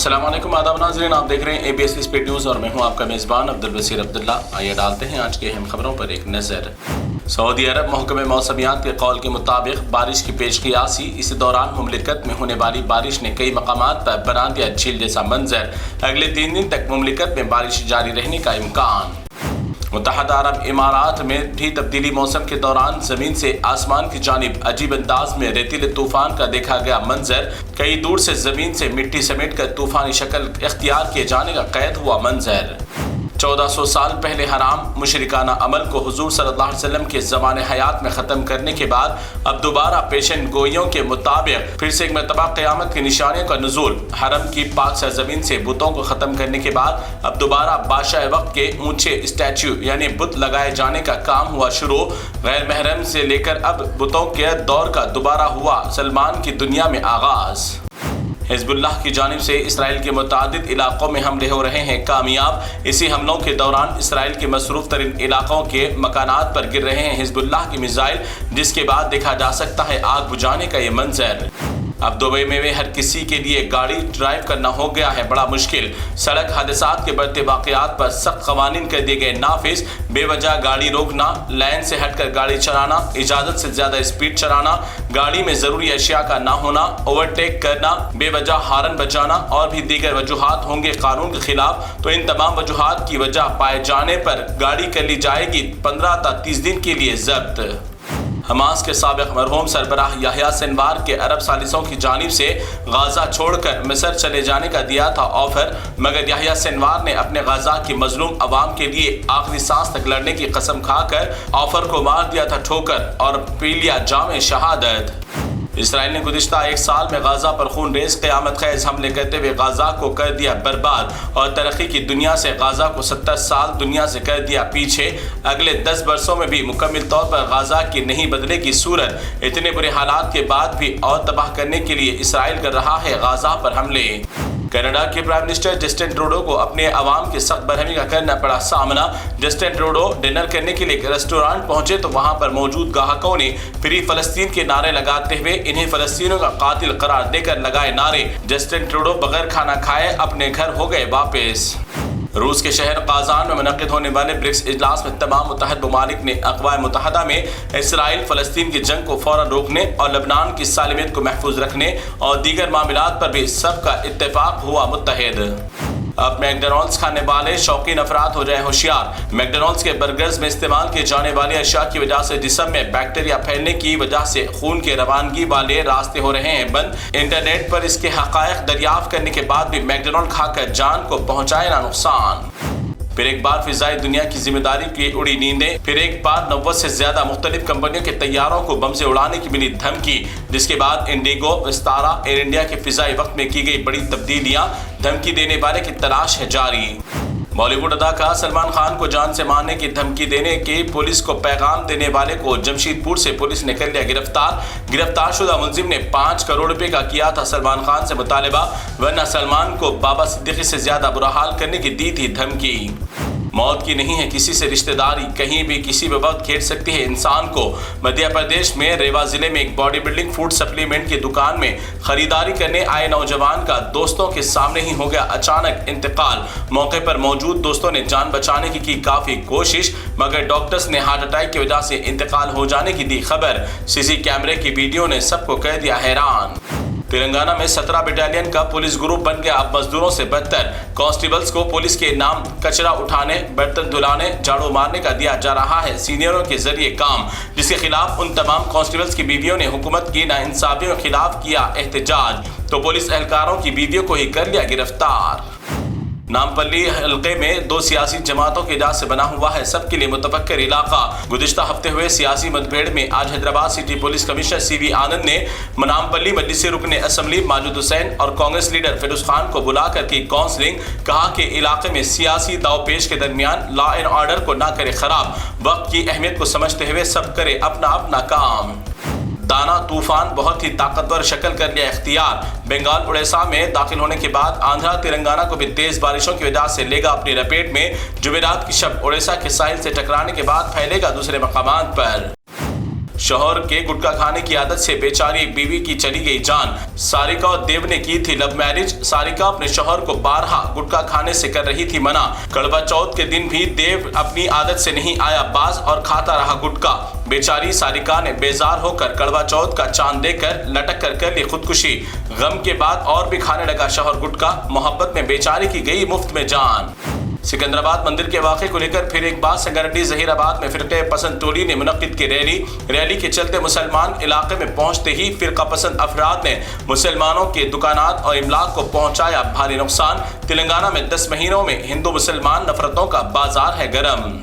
अस्सलाम वालेकुम, आदाब नाज़रीन, आप देख रहे हैं ABS स्पीड न्यूज़ और मैं हूं आपका मेज़बान अब्दुल बसीर अब्दुल्ला। आइए डालते हैं आज के अहम खबरों पर एक नज़र। सऊदी अरब महकमे मौसमियात के कौल के मुताबिक बारिश की पेशकियासी। इसी दौरान मुमलिकत में होने वाली बारिश ने कई मकामात पर बना दिया झील जैसा मंजर। अगले 3 दिन तक मुमलिकत में बारिश जारी रहने का इम्कान। मुत्तहदा अरब इमारात में भी तब्दीली मौसम के दौरान जमीन से आसमान की जानिब अजीब अंदाज में रेतीले तूफान का देखा गया मंजर। कई दूर से जमीन से मिट्टी समेट कर तूफानी शक्ल इख्तियार किए जाने का कैद हुआ मंजर। 1400 साल पहले हराम मुशरिकाना अमल को हुजूर सल्लल्लाहु अलैहि वसल्लम के ज़माने हयात में ख़त्म करने के बाद अब दोबारा पेशन गोइयों के मुताबिक फिर से एक मरतबा क़यामत की निशानियों का नुज़ूल। हरम की पाक सरज़मीन से बुतों को ख़त्म करने के बाद अब दोबारा बादशाह वक्त के ऊंचे स्टैचू यानी बुत लगाए जाने का काम हुआ शुरू। गैर महरम से लेकर अब बुतों के दौर का दोबारा हुआ सलमान की दुनिया में आगाज़। हिज़्बुल्लाह की जानिब से इसराइल के मुतादिद इलाकों में हमले हो रहे हैं कामयाब। इसी हमलों के दौरान इसराइल के मसरूफ़ तरीन इलाकों के मकानात पर गिर रहे हैं हिज़्बुल्लाह की मिसाइल, जिसके बाद देखा जा सकता है आग बुझाने का ये मंजर। अब दुबई में हर किसी के लिए गाड़ी ड्राइव करना हो गया है बड़ा मुश्किल। सड़क हादसात के बढ़ते वाक़यात पर सख्त क़वानीन कर दिए गए नाफिज। बेवजह गाड़ी रोकना, लाइन से हटकर गाड़ी चलाना, इजाज़त से ज़्यादा स्पीड चलाना, गाड़ी में ज़रूरी अशिया का ना होना, ओवरटेक करना, बेवजह हारन बजाना और भी दीगर वजूहात होंगे कानून के खिलाफ। तो इन तमाम वजूहात की वजह पाए जाने पर गाड़ी कर ली जाएगी 15 ta 30 दिन के लिए जब्त। हमास के साबिक मरहूम सरबराह याह्या सिनवार के अरब सालिसों की जानिब से गाजा छोड़कर मिस्र चले जाने का दिया था ऑफर, मगर याह्या सिनवार ने अपने गाजा की मजलूम अवाम के लिए आखिरी सांस तक लड़ने की कसम खाकर ऑफर को मार दिया था ठोकर और पी लिया जाम शहादत। इसराइल ने गुज़िश्ता 1 साल में गाजा पर खून रेज़ क़यामत ख़ेज़ हमले करते हुए गाजा को कर दिया बर्बाद और तरक्की की दुनिया से गाजा को 70 साल दुनिया से कर दिया पीछे। अगले 10 वर्षों में भी मुकम्मल तौर पर गाजा की नहीं बदलेगी सूरत। इतने बुरे हालात के बाद भी और तबाह करने के लिए इसराइल कर रहा है गाजा पर हमले। कनाडा के प्राइम मिनिस्टर जस्टिन ट्रूडो को अपने अवाम की सख्त बरहमी का करना पड़ा सामना। जस्टिन ट्रूडो डिनर करने के लिए एक रेस्टोरेंट पहुंचे तो वहां पर मौजूद ग्राहकों ने फ्री फलस्तीन के नारे लगाते हुए इन्हें फलस्तीनियों का कातिल करार देकर लगाए नारे। जस्टिन ट्रूडो बगैर खाना खाए अपने घर हो गए वापस। रूस के शहर काजान में मुनक़िद होने वाले ब्रिक्स इजलास में तमाम मुत्तहद ममालिक ने अक़वाम मुत्तहदा में इसराइल फ़लस्तीन की जंग को फ़ौरन रोकने और लबनान की सालिमियत को महफूज रखने और दीगर मामलात पर भी सबका इत्तेफाक हुआ मुत्तहिद। अब मैकडॉनल्ड्स खाने वाले शौकीन अफराद हो जाए होशियार। मैकडॉनल्ड्स के बर्गर्स में इस्तेमाल किए जाने वाले अशिया की वजह से जिस्म में बैक्टीरिया फैलने की वजह से खून के रवानगी वाले रास्ते हो रहे हैं बंद। इंटरनेट पर इसके हक़ाइक़ दरियाफ्त करने के बाद भी मैकडॉनल्ड खाकर जान को पहुँचाए ना नुकसान। फिर एक बार फिजाई दुनिया की जिम्मेदारी की उड़ी नींदें। फिर एक बार 90 से ज्यादा मुख्तलिफ कंपनियों के तैयारों को बम से उड़ाने की मिली धमकी, जिसके बाद इंडिगो, विस्तारा, एयर इंडिया के फिजाई वक्त में की गई बड़ी तब्दीलियां। धमकी देने वाले की तलाश है जारी। बॉलीवुड अदाकार सलमान खान को जान से मारने की धमकी देने की पुलिस को पैगाम देने वाले को जमशेदपुर से पुलिस ने कर लिया गिरफ्तार। गिरफ्तारशुदा मुलजिम ने 5 करोड़ रुपए का किया था सलमान खान से मुतालिबा, वरना सलमान को बाबा सिद्दीकी से ज्यादा बुरा हाल करने की दी थी धमकी। मौत की नहीं है किसी से रिश्तेदारी, कहीं भी किसी भी वक्त घेर सकती है इंसान को। मध्य प्रदेश में रेवा जिले में एक बॉडी बिल्डिंग फूड सप्लीमेंट की दुकान में खरीदारी करने आए नौजवान का दोस्तों के सामने ही हो गया अचानक इंतकाल। मौके पर मौजूद दोस्तों ने जान बचाने की काफी कोशिश, मगर डॉक्टर्स ने हार्ट अटैक की वजह से इंतकाल हो जाने की दी खबर। सीसी कैमरे की वीडियो ने सबको कर दिया हैरान। तेलंगाना में 17 बटालियन का पुलिस ग्रुप बन गया अब मजदूरों से बदतर। कांस्टेबल्स को पुलिस के नाम कचरा उठाने, बर्तन धुलाने, झाड़ू मारने का दिया जा रहा है सीनियरों के जरिए काम, जिसके खिलाफ उन तमाम कांस्टेबल्स की बीवियों ने हुकूमत की नाइंसाफियों के खिलाफ किया एहतजाज, तो पुलिस एहलकारों की बीवियों को ही कर लिया गिरफ्तार। नामपल्ली हल्के में 2 सियासी जमातों के इजाज़त से बना हुआ है सबके लिए मुतफक्किर इलाका। गुज़िश्ता हफ्ते हुए सियासी मतभेड़ में आज Hyderabad city police commissioner CV आनंद ने नामपल्ली मजलिस रुकने असम्बली माजिद हुसैन और कांग्रेस लीडर फिरोज खान को बुलाकर की काउंसलिंग। कहा कि इलाके में सियासी दावपेश के दरमियान लॉ एंड ऑर्डर को ना करे खराब, वक्त की अहमियत को समझते हुए सब करे अपना अपना काम। दाना तूफान बहुत ही ताकतवर शक्ल कर लिया इख्तियार। बंगाल उड़ीसा में दाखिल होने के बाद आंध्रा तेलंगाना को भी तेज बारिशों की वजह से लेगा अपनी लपेट में। जुमेरात की शब उड़ीसा के साहिल से टकराने के बाद फैलेगा दूसरे मकामात पर। शोहर के गुटखा खाने की आदत से बेचारी एक बीवी की चली गई जान। सारिका और देव ने की थी लव मैरिज। सारिका अपने शोहर को बारहा गुटखा खाने से कर रही थी मना। कड़वा चौथ के दिन भी देव अपनी आदत से नहीं आया बाज और खाता रहा गुटखा। बेचारी सारिका ने बेजार होकर कड़वा चौथ का चांद देकर लटक कर ली खुदकुशी। गम के बाद और भी खाने लगा शोहर गुटखा। मोहब्बत में बेचारी की गई मुफ्त में जान। सिकंदराबाद मंदिर के वाक़े को लेकर फिर एक बार संगारेड्डी ज़हीराबाद में फिरक़े पसंद टोली ने मुनक़्क़िद की रैली के चलते मुसलमान इलाके में पहुंचते ही फिरका पसंद अफराद ने मुसलमानों के दुकानात और इमलाक को पहुंचाया भारी नुकसान। तेलंगाना में 10 महीनों में हिंदू मुसलमान नफरतों का बाजार है गरम।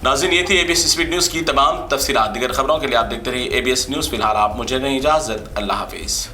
नाज़रीन, ये थी ABS स्पीड न्यूज़ की तमाम तफसीलात। दीगर खबरों के लिए आप देखते रहिए ABS न्यूज़। फिलहाल आप मुझे दें इजाज़त। अल्लाह हाफिज़।